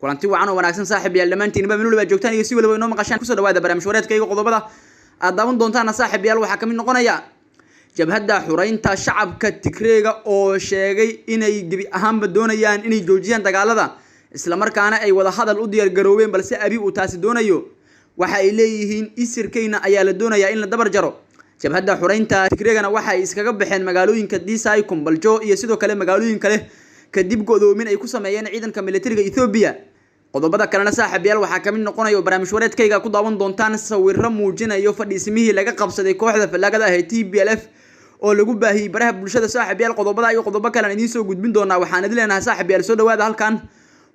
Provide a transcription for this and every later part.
kulanti wacan oo wanaagsan saaxiib yaal dhamaantiinba meel waliba joogtaan iyo si waliba inoo maqashaan ku soo dhawaada barnaamij wareedkayga qodobada aad daawan doontaan saaxiib yaal waxa kamid noqonaya jabhadda xureynta shacabka Tigreega oo sheegay inay gabi ahaanba doonayaan inay joojiyaan dagaalada isla markaana ay wada hadal u diyaar garoobeen balse abi uu taasi doonayo waxa ay leeyihiin isirkeyna ayaa la doonayaa in la dabar jaro jabhadda xureynta Tigreegana waxa ay iskaga baxeen magaalooyinka Disay Kumbaljo iyo sidoo kale magaalooyin kale kadib godoomin ay ku sameeyeen ciidanka militariga Ethiopia qodobada kalena saaxiib yaal waxa kamid noqonayo barnaamij wareedkayga ku daawan doontaan sawirro muujinayo fadhiisimihii laga qabsaday kooxda falaagada ah TPLF oo lagu baahiyay baraha bulshada saaxiib yaal qodobada iyo qodobo kale aan idin soo gudbin doonaa waxaan idin leenahay saaxiib yaal soo dhawaada halkan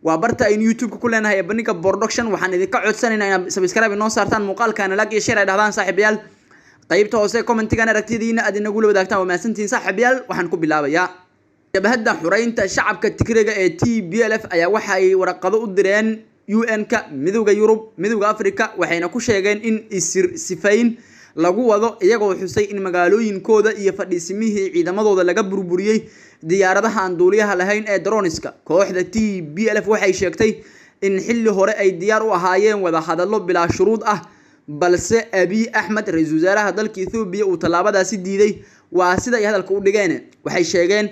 waa barta ay YouTube ku leenahay Banika Production waxaan idinka codsanaynaa inaad subscribe inoo saartaan muuqaalkan like iyo share ay dhahdaan saaxiib yaal qaybta hoose comment-iga aragtidiina aad inagu la wadaagtaan waa maasantiin saaxiib yaal waxaan ku bilaabayaa jabhadda xureynta shacabka Tigreega ee TPLF ayaa waxa ay warqado u direen UN-ka midowga Yurub midowga Afrika waxayna ku sheegeen in sifayn lagu wado iyagoo xusay in magaalooyinkooda iyo fadhiisimihii ciidamadooda laga burburiyay diyaaradaha aan duuliyaha lahayn ee droniska kooxda TPLF waxay sheegtay in xilli hore ay diyaar u ahaayeen wada hadallo bilaa shuruud ah balse Abiy Ahmed ra'iisul wasaaraha dalka Ethiopia uu talaabadaasi diiday waa sida ay hadalka u dhigeen waxay sheegeen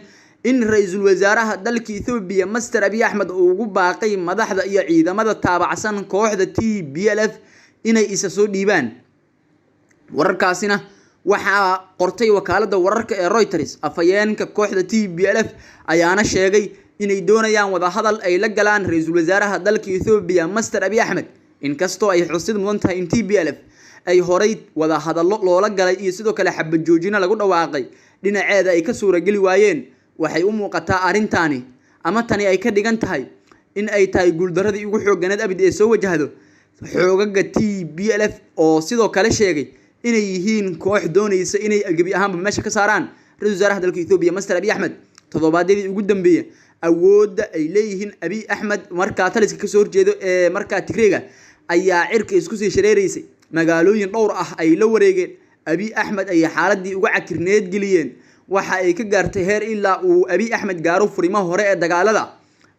in ra'iisul wasaaraha dalka Ethiopia Master Abiy Ahmed uu ugu baaqay madaxda iyo ciidamada taabacsan kooxda TPLF inay isa soo dhiibaan wararkaasina waxa qortay wakaalada wararka ee Reuters afayeenka kooxda TPLF ayaana sheegay inay doonayaan wada hadal ay la galaan ra'iisul wasaaraha dalka Ethiopia Master Abiy Ahmed inkastoo ay xusid mudan tahay in TPLF ay horay wada hadallo loola galay iyo sidoo kale xabad joojina lagu dhawaaqay dhinaceeda ay ka suuragali waayeen waxay u muuqataa arintani ama tani ay ka dhigan tahay in ay tahay guuldaradii ugu xooganayd abid ee soo wajahdo xoogaga TPLF oo sidoo kale sheegay inay yihiin koox doonaysa inay gabi ahaanba meesha ka saaraan ra'iisul wasaaraha dalka Ethiopia Master Abiy Ahmed toddobaadadii ugu dambeeyay awoodda ay leeyihiin Abiy Ahmed marka taliska ka soo horjeedo ee marka Tigreega ayaa cirka isku sii shareereysay magaalooyin dhowr ah ay la wareegeen Abiy Ahmed ay xaaladii ugu cakirneed geliyeen waxa ay ka gaartay heer ilaa uu Abiy Ahmed gaaro furimaha hore ee dagaalada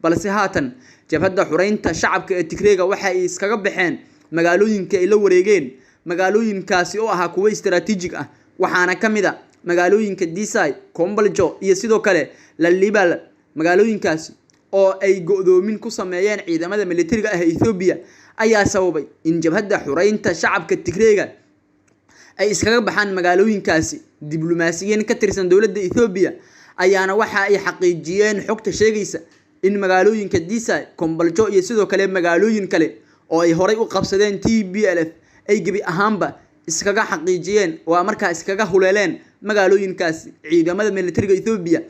balse haatan jabhadda xureynta shacabka ee Tigreega waxa ay iskaga baxeen magaalooyinka ay la wareegeen magaalooyinkaasi oo ahaa kuwa istiraatiijig ah waxaana kamid ah magaalooyinka Disay Kumbaljo iyo sidoo kale Lalibela magaalooyinkaasi oo ay godoomin ku sameeyeen ciidamada militariga ah ee Ethiopia ayaa sababay in jabhadda xureynta shacabka Tigreega ay iskaga baxaan magaalooyinkaasi diblomaasiyiin ka tirsan dawladda Ethiopia ayaana waxa ay xaqiijiyeen xogta sheegaysa in magaalooyinka Disay Kumbaljo iyo sidoo kale magaalooyin kale oo ay horay u qabsadeen TPLF ay gabi ahaanba iskaga xaqiijiyeen waa markaa iskaga huleeleen magaalooyinkaasi ciidamada militariga Ethiopia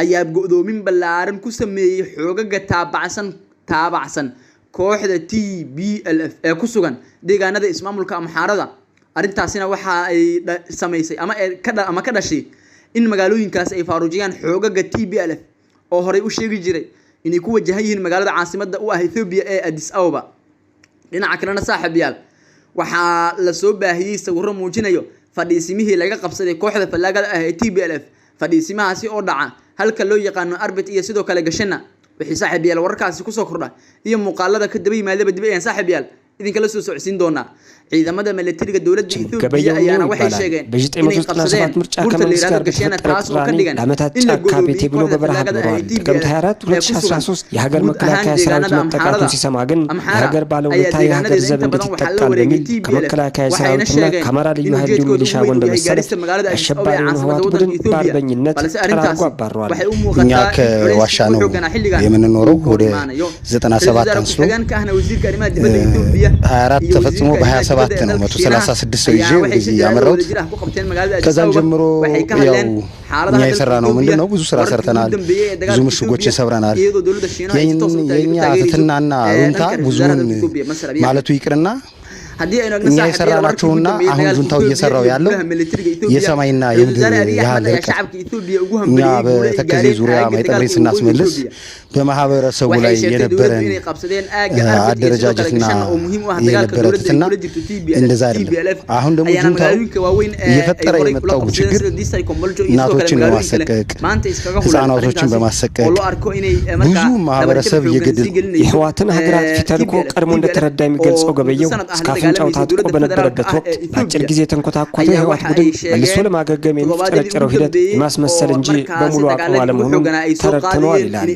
ayaa godoomin ballaaran ku sameeyay xoogaga taabacsan kooxda TPLF ee ku sugan deegaanada ismaamulka Amxaarada arintaasina waxa ay sameysay ama ka dhashay in magaalooyinkaas ay faaruujiyaan xoogaga TPLF oo horay u sheegi jiray inay ku wajahan magaalada caasimadda u ah Ethiopia ee Addis Ababa dhinaca kalena saaxiib yaal waxa la soo baahiyay sawirro muujinayo fadhiisimihii laga qabsaday kooxda falaagada ah ee TPLF fadhiisimahaasi oo dhaca halka loo yaqaan Arbit iyo sidoo kale Gashana wixii saaxiib yaal wararkaasi ku soo kordha iyo muuqaalada ka daba yimaadaba dib ayaan saaxiib yaal idinka la soo socodsiin doonaa ciidamada militariga dawladda Ethiopia ayaana waxay sheegeen inay qabsadeen burta leerada Gashana taas oo ka dhigan in la godoomiyo ብሎ በበረሃ ኖሯል ጥቅምት 24 2013 የሀገር መከላከያ ሰራዊት መጠቃቱን ሲሰማ ግን የሀገር ባለውለታ የሀገር ዘብ እንድትጠቃ በሚል ከመከላከያ ሰራዊትና ከአማራ ልዩ ኃይል እንዲሁም ሚሊሻ ጎን በመሰለፍ አሸባሪውን ህወሓት ቡድን በአርበኝነት ጠራርጎ አባረዋል እኛ ከዋሻ ነው የምንኖረው ወደ 97 አንስቶ 24 ተፈጽሞ በ27 ነው 136 ሰው ይዤ ወደዚህ ያመራሁት ከዛም ጀምሮ ያው እኛ የሰራነው ምንድነው ብዙ ስራ ሰርተናል ብዙ ምሽጎች ሰብረናል የኛ ትትናና ሩንታ ብዙን ማለቱ ይቅርና እኛ የሰራናቸውና አሁን ጁንታው እየሰራው ያለው የሰማይና የምድር ያህል ርቀት እኛ በተከዜ ዙሪያ ማይጠብሬ ስናስመልስ በማህበረሰቡ ላይ የነበረን አደረጃጀትና የነበረትና እንደዛ አይደለም። አሁን ደግሞ ጁንታው እየፈጠረ የመጣው ችግር እናቶችን በማሰቀቅ ህፃናቶችን በማሰቀቅ ብዙ ማህበረሰብ እየገደለ የህዋትን ሀገራት ፊተልኮ ቀድሞ እንደተረዳ የሚገልጸው ገበየው እስካፍንጫው ታጥቆ በነበረበት ወቅት አጭር ጊዜ ተንኮታኮተ የህዋት ቡድን መልሶ ለማገገም የሚጨረጨረው ሂደት የማስመሰል እንጂ በሙሉ አቅም አለመሆኑን ተረድተነዋል ይላል።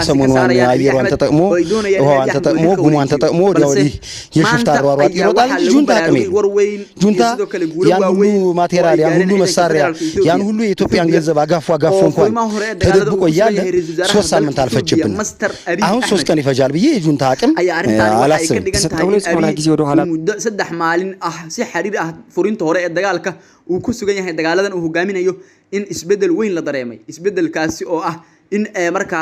ሰሞኑን አየሯን ተጠቅሞ ውሃዋን ተጠቅሞ ጉሟን ተጠቅሞ ወዲህ የሽፍታ አሯሯጥ ይሮጣል። ጁንታ አቅም ጁንታ ያን ሁሉ ማቴሪያል ያን ሁሉ መሳሪያ ያን ሁሉ የኢትዮጵያን ገንዘብ አጋፎ እንኳን ተደብቆ እያለ 3 ሳምንት አልፈጀብንም። አሁን 3 ቀን ይፈጃል ብዬ የጁንታ አቅም አላስብም። ተሰጠውን የጾና ጊዜ ወደ ኋላ saddex maalin si xariir furinta hore ee dagaalka uu ku sugan yahay dagaaladan uu hogaaminayo in isbedel weyn la dareemay isbedelkaasi oo in marka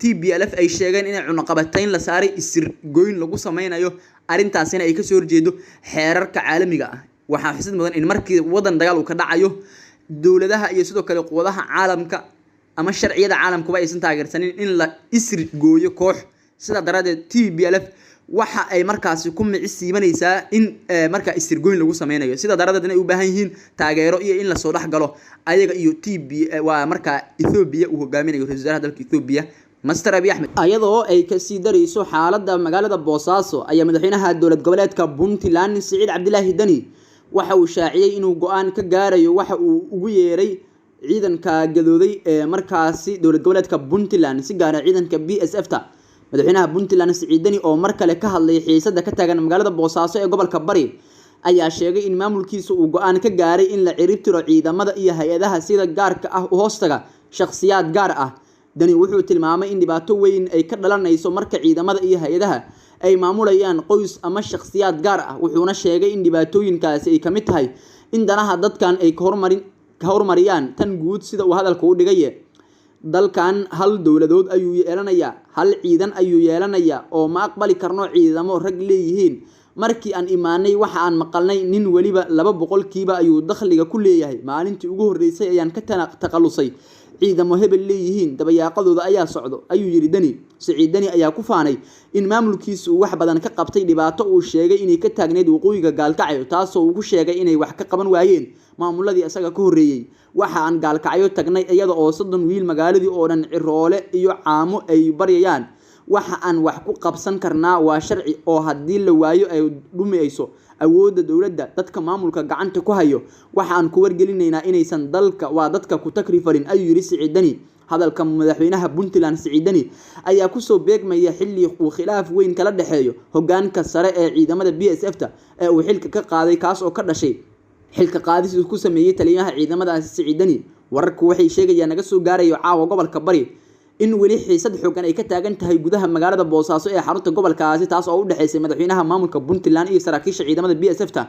TPLF ay sheegeen in cunaqabatayn la saaray isir gooyn lagu sameeynayo arintaasina ay ka soo horjeedo xeerarka caalamiga ah waxa xisad mudan in markii wadan dagaal uu ka dhacayo dawladaha iyo sidoo kale quwadaha caalamka ama sharciyada caalamku ba aysan taageersanin in la isir gooyo koox sida daradeed TPLF waxa ay markaasi ku micisiibanaysaa in marka isir gooyn lagu sameeynayo sida daradeed inay u baahan yihiin taageero iyo in la soo dhaxgalo ayaga iyo waa marka Ethiopia uu hogaaminayo ra'iisul wasaaraha dalka Ethiopia Master Abiy Ahmed ayadoo ay ka sii darayso xaaladda magaalada Boosaaso ayaa madaxweynaha dowlad goboleedka Puntland Siciid Cabdilaahi Dani waxa uu shaaciyay inuu go'aan ka gaarayo waxa uu ugu yeeray ciidanka gadooday ee markaasi dowlad goboleedka Puntland si gaar ah ciidanka BSF-ta madaxweynaha Puntland Siciid Dani oo mar kale ka hadlay xiisadda ka taagan magaalada Boosaaso ee gobolka Bari ayaa sheegay in maamulkiisu uu go'aan ka gaaray in la ciribtiro ciidamada iyo hay'adaha sida gaarka ah u hoostaga shakhsiyaad gaar ah Dani wuxuu tilmaamay in dhibaato weyn ay ka dhalanayso marka ciidamada iyo hay'adaha ay maamulayaan qoys ama shakhsiyaad gaar ah wuxuuna sheegay in dhibaatooyinkaasi ay kamid tahay in danaha dadkan ay ka hormariyaan tan guud sida uu hadalka u dhigay dalkan hal dawladood ayuu yeelanayaa hal ciidan ayuu yeelanayaa oo ma aqbali karno ciidamo rag leeyihiin markii aan imaanay waxa aan maqalnay nin waliba 200kiiba ayuu dakhliga ku leeyahay maalintii ugu horeysay ayaan ka taqalusay ciidamo hebel leeyihiin dabayaaqadooda ayaa socdo ayuu yiri Dani Siciid Dani ayaa ku faanay in maamulkiisu wax badan ka qabtay dhibaato uu sheegay inay ka taagneed waqooyiga Gaalkacyo taasoo uu ku sheegay inay wax ka qaban waayeen maamuladii asaga ka horeeyay waxa aan Gaalkacyo tagnay iyada oo 30 wiil magaaladii oo dhan ciroole iyo caamo ay baryayaan waxa aan wax ku qabsan karnaa waa sharci oo hadii la waayo ay dhumayso awoodda dawladda dadka maamulka gacanta ku hayo waxa aan ku wargelinaynaa inaysan dalka waa dadka ku takrifalin ayuu yiri Siciid Dani hadalka madaxweynaha Puntland Siciid Dani ayaa ku soo beegmaya xilli uu khilaaf weyn kala dhaxeeyo hoggaanka sare ee ciidamada BSF-ta ee uu xilka ka qaaday kaas oo ka dhashay xilka qaadis uu ku sameeyay taliyaha ciidamada Siciid Dani wararku waxay sheegayaan naga soo gaarayo caawa gobolka Bari in wali xiisad xooggan ay ka taagan tahay gudaha magaalada Boosaaso ee xarunta gobolkaasi taas oo u dhaxaysay madaxweynaha maamulka Puntland iyo saraakiisha ciidamada BSF-ta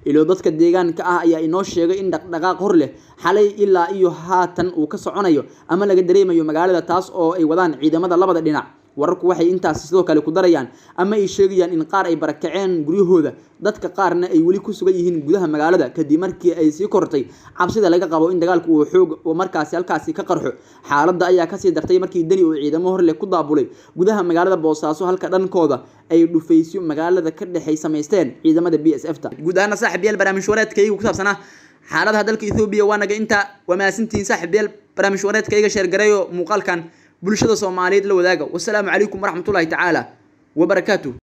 ilo dadka deegaanka ah ayaa inoo sheegay in dhaqdhaqaaq hor leh xalay ilaa iyo haatan uu ka soconayo ama laga dareemayo magaalada taas oo ay wadaan ciidamada labada dhinac wararku waxay intaas sidoo kale ku darayaan ama ay sheegayaan in qaar ay barakaceen guryahooda dadka qaarna ay wali ku sugan yihiin gudaha magaalada kadib markii ay sii kortay cabsida laga qabo in dagaalku uu xoog oo markaasi halkaasi ka qarxo xaaladda ayaa ka sii dartay markii Dani uu ciidamo hor leh ku daabulay gudaha magaalada Boosaaso halka dhankooda ay dhufaysyo magaalada ka dhaxay sameysteen ciidamada BSF-ta guud ahaan saaxiibayaal barnaamij wareedkayga ku saabsanaa xaaladda dalka Ethiopia waanaga inta wamaasintiin saaxiibayaal barnaamij wareedkayga share gareeyo muuqaalkan bulshada Soomaaliyeed la wadaaga wassalaamu calaykum waraxmatullaahi tacaala wa barakaatuh